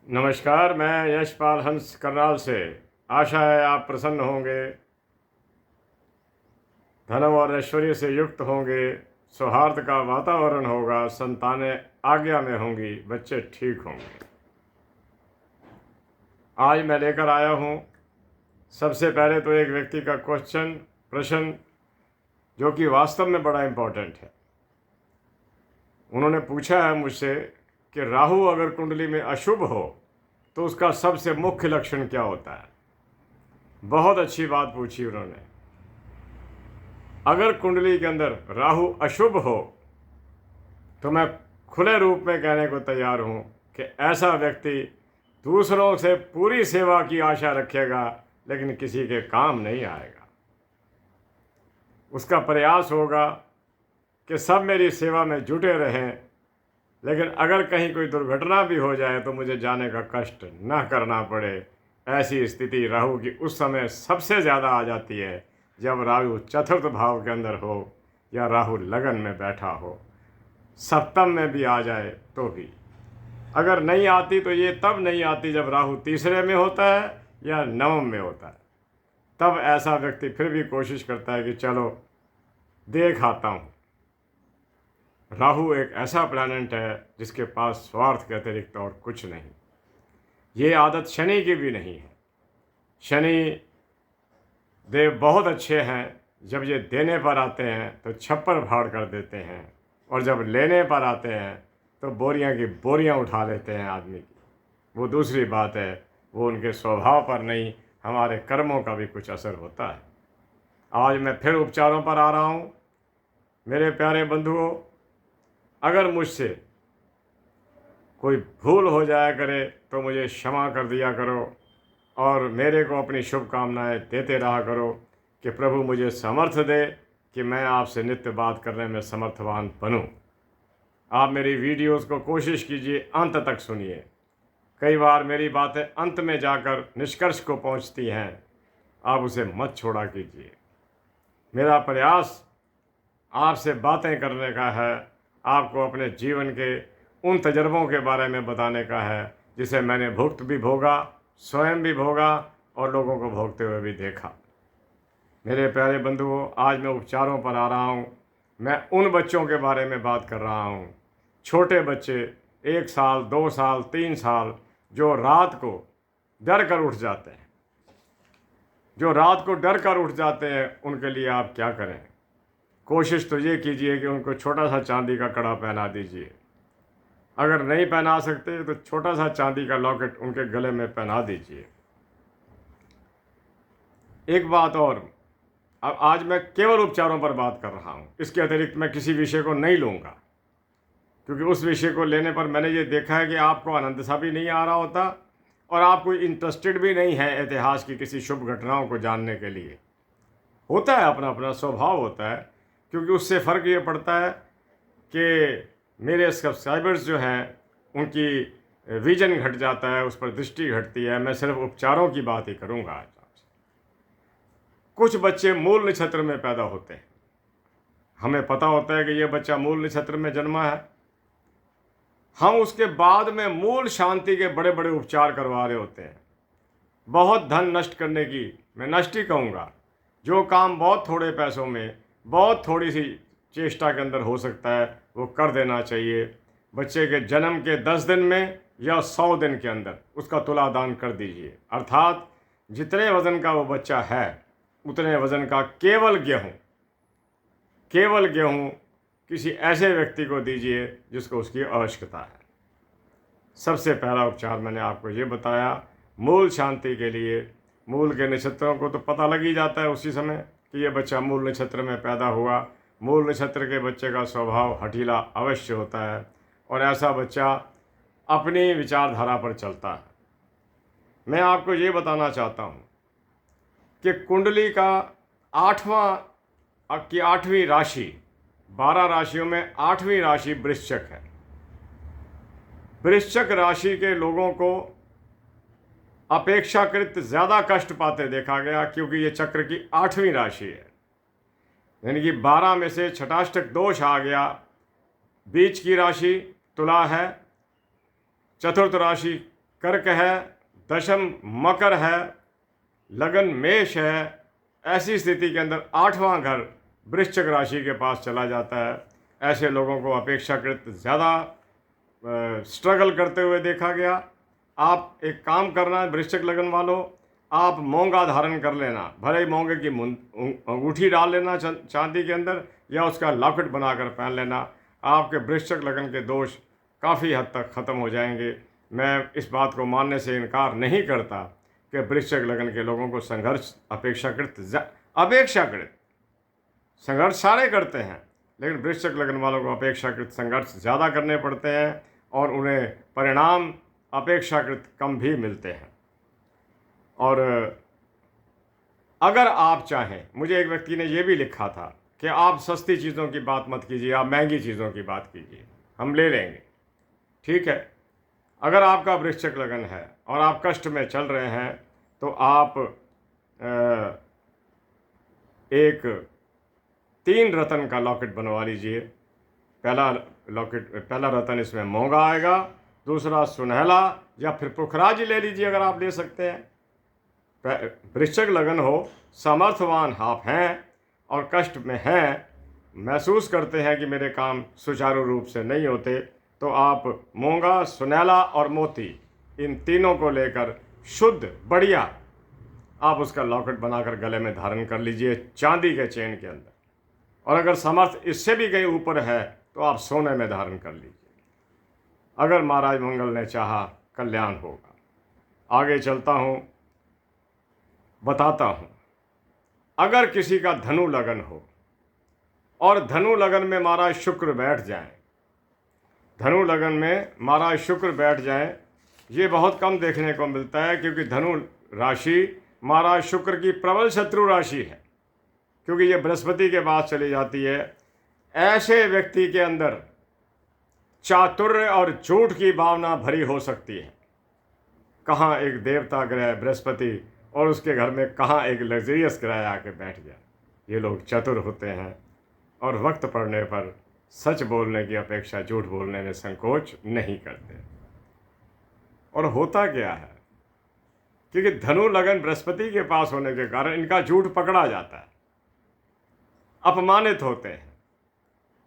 नमस्कार। मैं यशपाल हंस करनाल से। आशा है आप प्रसन्न होंगे, धन और ऐश्वर्य से युक्त होंगे, सौहार्द का वातावरण होगा, संतानें आज्ञा में होंगी, बच्चे ठीक होंगे। आज मैं लेकर आया हूँ सबसे पहले तो एक व्यक्ति का प्रश्न जो कि वास्तव में बड़ा इम्पोर्टेंट है। उन्होंने पूछा है मुझसे कि राहु अगर कुंडली में अशुभ हो तो उसका सबसे मुख्य लक्षण क्या होता है। बहुत अच्छी बात पूछी उन्होंने। अगर कुंडली के अंदर राहु अशुभ हो तो मैं खुले रूप में कहने को तैयार हूँ कि ऐसा व्यक्ति दूसरों से पूरी सेवा की आशा रखेगा लेकिन किसी के काम नहीं आएगा। उसका प्रयास होगा कि सब मेरी सेवा में जुटे रहें, लेकिन अगर कहीं कोई दुर्घटना भी हो जाए तो मुझे जाने का कष्ट ना करना पड़े। ऐसी स्थिति राहु की उस समय सबसे ज़्यादा आ जाती है जब राहु चतुर्थ भाव के अंदर हो या राहु लगन में बैठा हो। सप्तम में भी आ जाए तो भी अगर नहीं आती तो ये तब नहीं आती जब राहु तीसरे में होता है या नवम में होता है। तब ऐसा व्यक्ति फिर भी कोशिश करता है कि चलो देख आता हूँ। राहु एक ऐसा प्लैनेट है जिसके पास स्वार्थ के अतिरिक्त और कुछ नहीं। ये आदत शनि की भी नहीं है। शनि देव बहुत अच्छे हैं। जब ये देने पर आते हैं तो छप्पर फाड़ कर देते हैं, और जब लेने पर आते हैं तो बोरियां की बोरियां उठा लेते हैं आदमी की। वो दूसरी बात है, वो उनके स्वभाव पर नहीं, हमारे कर्मों का भी कुछ असर होता है। आज मैं फिर उपचारों पर आ रहा हूँ। मेरे प्यारे बंधुओं, अगर मुझसे कोई भूल हो जाया करे तो मुझे क्षमा कर दिया करो और मेरे को अपनी शुभकामनाएं देते रहा करो कि प्रभु मुझे समर्थ दे कि मैं आपसे नित्य बात करने में समर्थवान बनूं। आप मेरी वीडियोस को कोशिश कीजिए, अंत तक सुनिए। कई बार मेरी बातें अंत में जाकर निष्कर्ष को पहुंचती हैं, आप उसे मत छोड़ा कीजिए। मेरा प्रयास आपसे बातें करने का है, आपको अपने जीवन के उन तजर्बों के बारे में बताने का है जिसे मैंने भुक्त भी भोगा, स्वयं भी भोगा और लोगों को भोगते हुए भी देखा। मेरे प्यारे बंधुओं, आज मैं उपचारों पर आ रहा हूँ। मैं उन बच्चों के बारे में बात कर रहा हूँ, छोटे बच्चे, 1 साल, 2 साल, 3 साल, जो रात को डर कर उठ जाते हैं। जो रात को डर कर उठ जाते हैं, उनके लिए आप क्या करें? कोशिश तो ये कीजिए कि उनको छोटा सा चांदी का कड़ा पहना दीजिए। अगर नहीं पहना सकते तो छोटा सा चांदी का लॉकेट उनके गले में पहना दीजिए। एक बात और, अब आज मैं केवल उपचारों पर बात कर रहा हूँ, इसके अतिरिक्त मैं किसी विषय को नहीं लूँगा, क्योंकि उस विषय को लेने पर मैंने ये देखा है कि आपको आनंद सा भी नहीं आ रहा होता और आप कोई इंटरेस्टेड भी नहीं है इतिहास की किसी शुभ घटनाओं को जानने के लिए। होता है, अपना अपना स्वभाव होता है, क्योंकि उससे फ़र्क ये पड़ता है कि मेरे सब्सक्राइबर्स जो हैं उनकी विजन घट जाता है, उस पर दृष्टि घटती है। मैं सिर्फ उपचारों की बात ही करूँगा आज आपसे। कुछ बच्चे मूल नक्षत्र में पैदा होते हैं। हमें पता होता है कि ये बच्चा मूल नक्षत्र में जन्मा है। हम उसके बाद में मूल शांति के बड़े बड़े उपचार करवा रहे होते हैं। बहुत धन नष्ट करने की, मैं नष्ट ही कहूँगा, जो काम बहुत थोड़े पैसों में, बहुत थोड़ी सी चेष्टा के अंदर हो सकता है, वो कर देना चाहिए। बच्चे के जन्म के 10 दिन में या 100 दिन के अंदर उसका तुला दान कर दीजिए। अर्थात जितने वज़न का वो बच्चा है उतने वज़न का केवल गेहूँ किसी ऐसे व्यक्ति को दीजिए जिसको उसकी आवश्यकता है। सबसे पहला उपचार मैंने आपको ये बताया, मूल शांति के लिए। मूल के नक्षत्रों को तो पता लग ही जाता है उसी समय कि ये बच्चा मूल नक्षत्र में पैदा हुआ। मूल नक्षत्र के बच्चे का स्वभाव हठीला अवश्य होता है और ऐसा बच्चा अपनी विचारधारा पर चलता है। मैं आपको ये बताना चाहता हूँ कि कुंडली का 8वीं राशि, 12 राशियों में 8वीं राशि वृश्चिक है। वृश्चिक राशि के लोगों को अपेक्षाकृत ज़्यादा कष्ट पाते देखा गया, क्योंकि ये चक्र की 8वीं राशि है। यानी कि 12 में से छठाष्टक दोष आ गया। बीच की राशि तुला है, चतुर्थ राशि कर्क है, दशम मकर है, लगन मेष है, ऐसी स्थिति के अंदर 8वां घर वृश्चिक राशि के पास चला जाता है। ऐसे लोगों को अपेक्षाकृत ज़्यादा स्ट्रगल करते हुए देखा गया। आप एक काम करना है वृश्चिक लगन वालों, आप मूंगा धारण कर लेना, भले ही मूंगे की अंगूठी डाल लेना चांदी के अंदर, या उसका लॉकेट बनाकर पहन लेना। आपके वृश्चिक लगन के दोष काफ़ी हद तक ख़त्म हो जाएंगे। मैं इस बात को मानने से इनकार नहीं करता कि वृश्चिक लगन के लोगों को संघर्ष अपेक्षाकृत संघर्ष सारे करते हैं, लेकिन वृश्चिक लगन वालों को अपेक्षाकृत संघर्ष ज़्यादा करने पड़ते हैं और उन्हें परिणाम अपेक्षाकृत कम भी मिलते हैं। और अगर आप चाहें, मुझे एक व्यक्ति ने ये भी लिखा था कि आप सस्ती चीज़ों की बात मत कीजिए, आप महंगी चीज़ों की बात कीजिए, हम ले लेंगे। ठीक है, अगर आपका वृश्चिक लगन है और आप कष्ट में चल रहे हैं तो आप एक 3 रतन का लॉकेट बनवा लीजिए। पहला रतन इसमें महंगा आएगा, दूसरा सुनहला या फिर पुखराज ले लीजिए अगर आप ले सकते हैं। वृश्चिक लगन हो, सामर्थ्यवान आप हैं और कष्ट में हैं, महसूस करते हैं कि मेरे काम सुचारू रूप से नहीं होते, तो आप मूंगा, सुनहला और मोती, इन तीनों को लेकर शुद्ध बढ़िया आप उसका लॉकेट बनाकर गले में धारण कर लीजिए चांदी के चेन के अंदर। और अगर समर्थ इससे भी कहीं ऊपर है तो आप सोने में धारण कर लीजिए। अगर महाराज मंगल ने चाहा कल्याण होगा। आगे चलता हूँ, बताता हूँ। अगर किसी का धनु लगन हो और धनु लगन में महाराज शुक्र बैठ जाए, धनु लगन में महाराज शुक्र बैठ जाए, ये बहुत कम देखने को मिलता है, क्योंकि धनु राशि महाराज शुक्र की प्रबल शत्रु राशि है, क्योंकि ये बृहस्पति के पास चली जाती है। ऐसे व्यक्ति के अंदर चातुर्य और झूठ की भावना भरी हो सकती है। कहाँ एक देवता ग्रह बृहस्पति और उसके घर में कहाँ एक लग्जरियस ग्रह आके बैठ गया। ये लोग चतुर होते हैं और वक्त पड़ने पर सच बोलने की अपेक्षा झूठ बोलने में संकोच नहीं करते। और होता क्या है, क्योंकि धनु लगन बृहस्पति के पास होने के कारण इनका झूठ पकड़ा जाता है, अपमानित होते हैं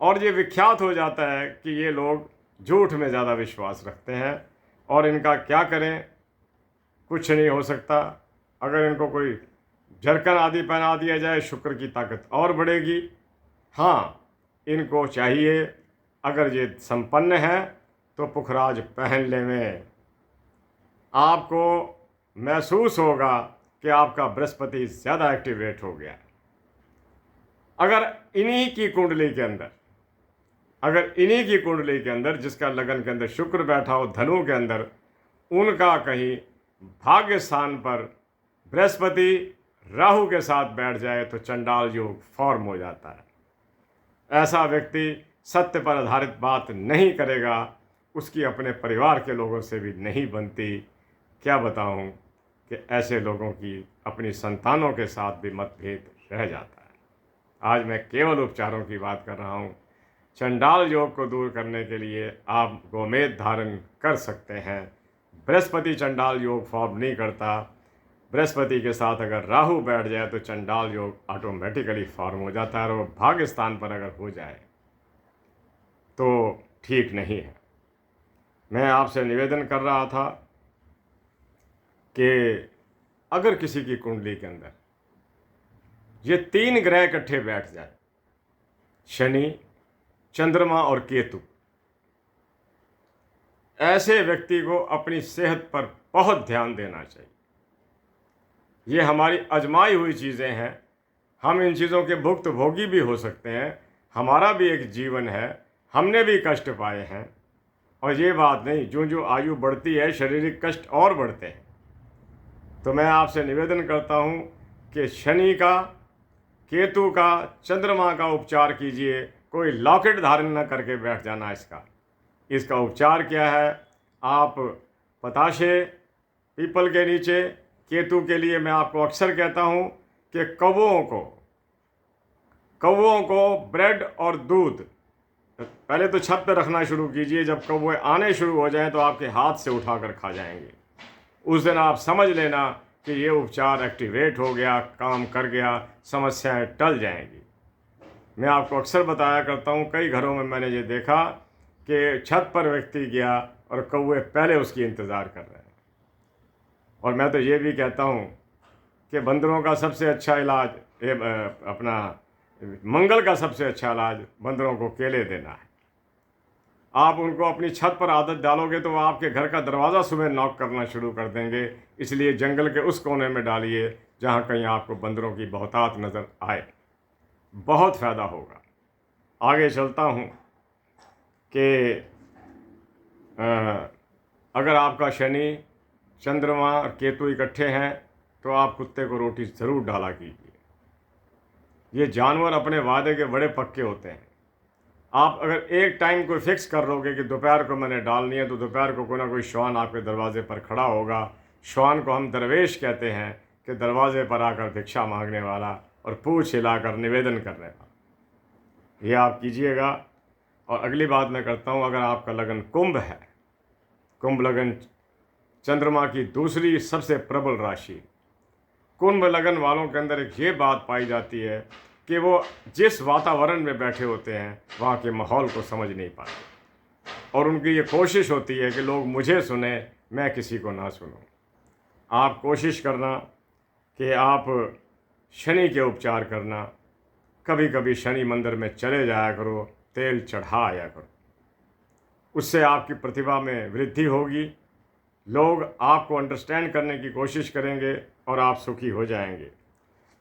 और ये विख्यात हो जाता है कि ये लोग झूठ में ज़्यादा विश्वास रखते हैं। और इनका क्या करें, कुछ नहीं हो सकता। अगर इनको कोई झरकन आदि पहना दिया जाए, शुक्र की ताकत और बढ़ेगी। हाँ, इनको चाहिए, अगर ये संपन्न है तो पुखराज पहन लें। आपको महसूस होगा कि आपका बृहस्पति ज़्यादा एक्टिवेट हो गया। अगर इन्हीं की कुंडली के अंदर जिसका लगन के अंदर शुक्र बैठा हो धनु के अंदर, उनका कहीं भाग्य स्थान पर बृहस्पति राहु के साथ बैठ जाए तो चंडाल योग फॉर्म हो जाता है। ऐसा व्यक्ति सत्य पर आधारित बात नहीं करेगा, उसकी अपने परिवार के लोगों से भी नहीं बनती। क्या बताऊं कि ऐसे लोगों की अपनी संतानों के साथ भी मतभेद रह जाता है। आज मैं केवल उपचारों की बात कर रहा हूं। चंडाल योग को दूर करने के लिए आप गोमेद धारण कर सकते हैं। बृहस्पति चंडाल योग फॉर्म नहीं करता। बृहस्पति के साथ अगर राहु बैठ जाए तो चंडाल योग ऑटोमेटिकली फॉर्म हो जाता है, और वो भाग्य स्थान पर अगर हो जाए तो ठीक नहीं है। मैं आपसे निवेदन कर रहा था कि अगर किसी की कुंडली के अंदर ये 3 ग्रह इकट्ठे बैठ जाए, शनि, चंद्रमा और केतु, ऐसे व्यक्ति को अपनी सेहत पर बहुत ध्यान देना चाहिए। ये हमारी आजमाई हुई चीज़ें हैं, हम इन चीज़ों के भुक्त भोगी भी हो सकते हैं। हमारा भी एक जीवन है, हमने भी कष्ट पाए हैं। और ये बात नहीं, जो आयु बढ़ती है शारीरिक कष्ट और बढ़ते हैं। तो मैं आपसे निवेदन करता हूँ कि शनि का, केतु का, चंद्रमा का उपचार कीजिए। कोई लॉकेट धारण न करके बैठ जाना। इसका उपचार क्या है, आप पताशे पीपल के नीचे, केतु के लिए मैं आपको अक्सर कहता हूँ कि कौवों को ब्रेड और दूध पहले तो छत पे रखना शुरू कीजिए, जब कौवे आने शुरू हो जाएं तो आपके हाथ से उठाकर खा जाएंगे। उस दिन आप समझ लेना कि ये उपचार एक्टिवेट हो गया, काम कर गया, समस्याएं टल जाएंगी। मैं आपको अक्सर बताया करता हूँ, कई घरों में मैंने ये देखा कि छत पर व्यक्ति गया और कौवे पहले उसकी इंतज़ार कर रहे हैं। और मैं तो ये भी कहता हूँ कि बंदरों का सबसे अच्छा इलाज अपना मंगल का सबसे अच्छा इलाज बंदरों को केले देना है। आप उनको अपनी छत पर आदत डालोगे तो वो आपके घर का दरवाज़ा सुबह नॉक करना शुरू कर देंगे। इसलिए जंगल के उस कोने में डालिए जहाँ कहीं आपको बंदरों की बहुतायत नज़र आए, बहुत फ़ायदा होगा। आगे चलता हूँ कि अगर आपका शनि, चंद्रमा और केतु इकट्ठे हैं तो आप कुत्ते को रोटी ज़रूर डाला कीजिए। ये जानवर अपने वादे के बड़े पक्के होते हैं। आप अगर एक टाइम को फिक्स कर लोगे कि दोपहर को मैंने डालनी है, तो दोपहर को कोई ना कोई श्वान आपके दरवाजे पर खड़ा होगा। श्वान को हम दरवेश कहते हैं कि दरवाजे पर आकर भिक्षा मांगने वाला और पूँछ हिलाकर निवेदन करने वाला। ये आप कीजिएगा। और अगली बात मैं करता हूँ, अगर आपका लगन कुंभ है, कुंभ लगन चंद्रमा की दूसरी सबसे प्रबल राशि, कुंभ लगन वालों के अंदर एक ये बात पाई जाती है कि वो जिस वातावरण में बैठे होते हैं वहाँ के माहौल को समझ नहीं पाते, और उनकी ये कोशिश होती है कि लोग मुझे सुने, मैं किसी को ना सुनूं। आप कोशिश करना कि आप शनि के उपचार करना, कभी कभी शनि मंदिर में चले जाया करो, तेल चढ़ाया करो, उससे आपकी प्रतिभा में वृद्धि होगी। लोग आपको अंडरस्टैंड करने की कोशिश करेंगे और आप सुखी हो जाएंगे।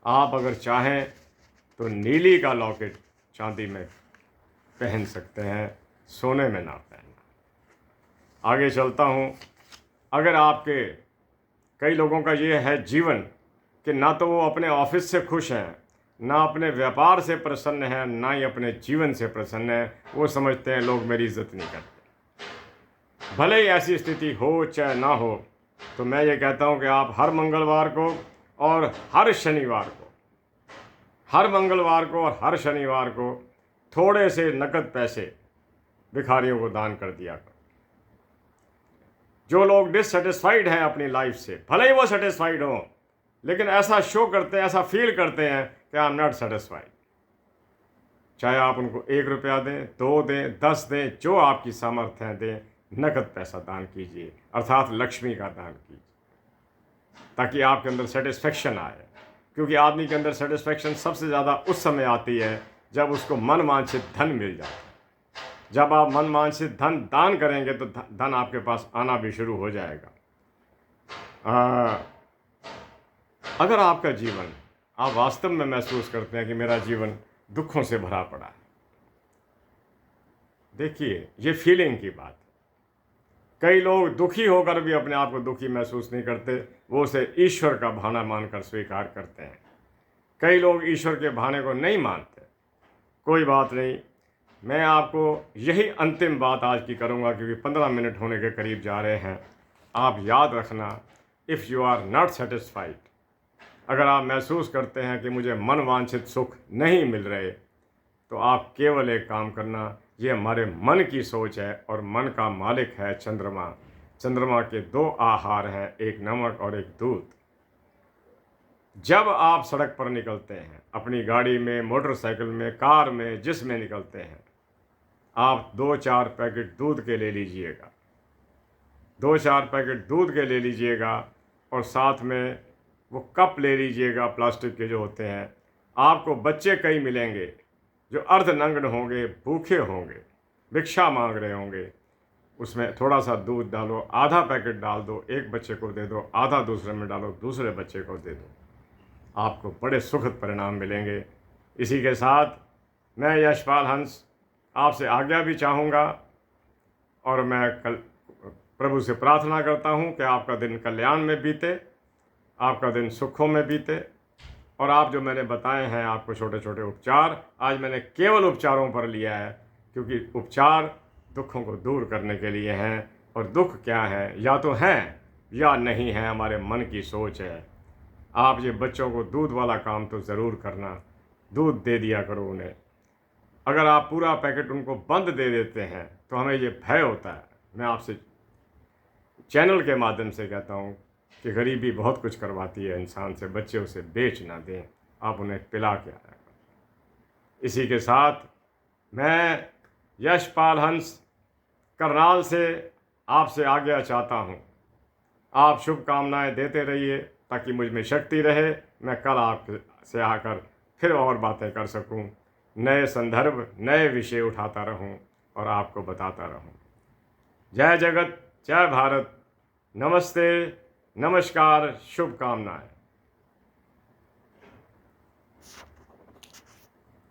आप अगर चाहें तो नीली का लॉकेट चांदी में पहन सकते हैं, सोने में ना पहनना। आगे चलता हूँ। अगर आपके कई लोगों का ये है जीवन कि ना तो वो अपने ऑफिस से खुश हैं, ना अपने व्यापार से प्रसन्न हैं, ना ही अपने जीवन से प्रसन्न हैं। वो समझते हैं लोग मेरी इज्जत नहीं करते। भले ही ऐसी स्थिति हो चाहे ना हो, तो मैं ये कहता हूँ कि आप हर मंगलवार को और हर शनिवार को, हर मंगलवार को और हर शनिवार को थोड़े से नकद पैसे भिखारियों को दान कर दिया करो। जो लोग डिससेटिस्फाइड हैं अपनी लाइफ से, भले ही वो सेटिस्फाइड हों, लेकिन ऐसा शो करते हैं, ऐसा फील करते हैं कि आई एम नॉट सेटिस्फाइड, चाहे आप उनको 1 रुपया दें, 2 दें, 10 दें, जो आपकी सामर्थ्य है दें, नकद पैसा दान कीजिए, अर्थात लक्ष्मी का दान कीजिए, ताकि आपके अंदर सेटिस्फेक्शन आए। क्योंकि आदमी के अंदर सेटिस्फेक्शन सबसे ज़्यादा उस समय आती है जब उसको मन वांछित धन मिल जाता है। जब आप मन वांछित धन दान करेंगे तो धन आपके पास आना भी शुरू हो जाएगा। अगर आपका जीवन, आप वास्तव में महसूस करते हैं कि मेरा जीवन दुखों से भरा पड़ा है, देखिए ये फीलिंग की बात है। कई लोग दुखी होकर भी अपने आप को दुखी महसूस नहीं करते, वो उसे ईश्वर का भाना मानकर स्वीकार करते हैं। कई लोग ईश्वर के भाने को नहीं मानते। कोई बात नहीं, मैं आपको यही अंतिम बात आज की करूंगा, क्योंकि 15 मिनट होने के करीब जा रहे हैं। आप याद रखना, if you are not satisfied, अगर आप महसूस करते हैं कि मुझे मन वांछित सुख नहीं मिल रहे, तो आप केवल एक काम करना, ये हमारे मन की सोच है और मन का मालिक है चंद्रमा। चंद्रमा के 2 आहार हैं, एक नमक और एक दूध। जब आप सड़क पर निकलते हैं, अपनी गाड़ी में, मोटरसाइकिल में, कार में, जिसमें निकलते हैं, आप 2-4 पैकेट दूध के ले लीजिएगा, 2-4 पैकेट दूध के ले लीजिएगा, और साथ में वो कप ले लीजिएगा, प्लास्टिक के जो होते हैं। आपको बच्चे कई मिलेंगे जो अर्धनग्न होंगे, भूखे होंगे, भिक्षा मांग रहे होंगे, उसमें थोड़ा सा दूध डालो, आधा पैकेट डाल दो, एक बच्चे को दे दो, आधा दूसरे में डालो, दूसरे बच्चे को दे दो, आपको बड़े सुखद परिणाम मिलेंगे। इसी के साथ मैं यशपाल हंस आपसे आज्ञा भी चाहूँगा, और मैं कल प्रभु से प्रार्थना करता हूँ कि आपका दिन कल्याण में बीते, आपका दिन सुखों में बीते, और आप जो मैंने बताए हैं आपको छोटे छोटे उपचार, आज मैंने केवल उपचारों पर लिया है, क्योंकि उपचार दुखों को दूर करने के लिए हैं। और दुख क्या है, या तो हैं या नहीं है, हमारे मन की सोच है। आप ये बच्चों को दूध वाला काम तो ज़रूर करना, दूध दे दिया करो उन्हें, अगर आप पूरा पैकेट उनको बंद दे देते हैं तो हमें ये भय होता है। मैं आपसे चैनल के माध्यम से कहता हूँ कि गरीबी बहुत कुछ करवाती है इंसान से। बच्चे उसे बेच ना दें, आप उन्हें पिला के आया करें। इसी के साथ मैं यशपाल हंस करनाल से आपसे आज्ञा चाहता हूँ। आप शुभकामनाएं देते रहिए ताकि मुझ में शक्ति रहे, मैं कल आपसे आकर फिर और बातें कर सकूं, नए संदर्भ नए विषय उठाता रहूं और आपको बताता रहूं। जय जगत, जय भारत, नमस्ते, नमस्कार, शुभकामनाएं।